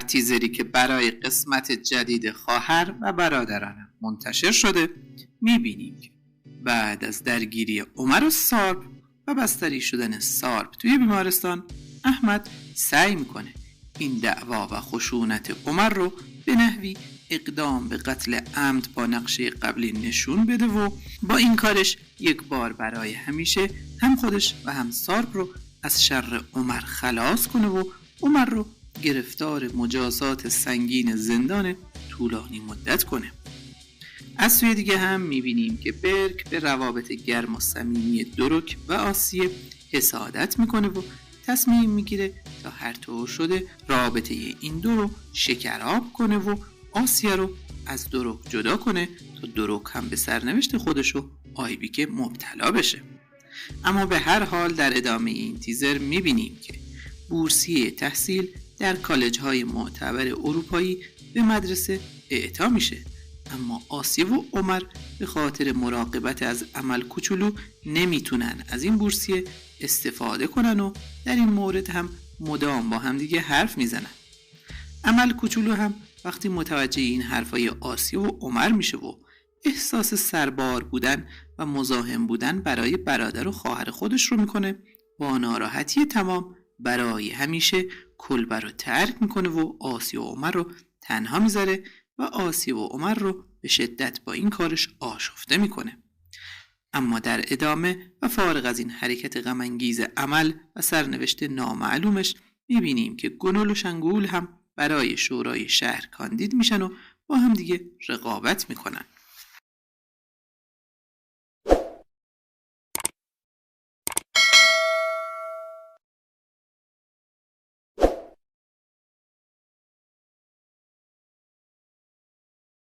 تیزری که برای قسمت جدید خواهر و برادرانم منتشر شده میبینیم که بعد از درگیری عمر و سارب و بستری شدن سارب توی بیمارستان، احمد سعی میکنه این دعوا و خشونت عمر رو به نحوی اقدام به قتل عمد با نقشه قبلی نشون بده و با این کارش یک بار برای همیشه هم خودش و هم سارب رو از شر عمر خلاص کنه و عمر رو گرفتار مجازات سنگین زندان طولانی مدت کنه. از سوی دیگه هم میبینیم که برگ به روابط گرم و صمیمی دروک و آسیه حسادت میکنه و تصمیم میگیره تا هر طور شده رابطه این دو رو شکراب کنه و آسیه رو از دروک جدا کنه تا دروک هم به سرنوشت خودش و آیبیک مبتلا بشه. اما به هر حال در ادامه این تیزر میبینیم که بورسیه تحصیل در کالج های معتبر اروپایی به مدرسه اعطا میشه، اما آسیه و عمر به خاطر مراقبت از امل کوچولو نمیتونن از این بورسیه استفاده کنن و در این مورد هم مدام با هم دیگه حرف میزنن. امل کوچولو هم وقتی متوجه این حرفای آسیه و عمر میشه و احساس سربار بودن و مزاحم بودن برای برادر و خواهر خودش رو میکنه، با ناراحتی تمام برای همیشه کلبه رو ترک میکنه و آسیه و عمر رو تنها میذاره و آسیه و عمر رو به شدت با این کارش آشفته میکنه. اما در ادامه و فارغ از این حرکت غم‌انگیز عمل و سرنوشت نامعلومش میبینیم که گنول و شنگول هم برای شورای شهر کاندید میشن و با هم دیگه رقابت میکنن.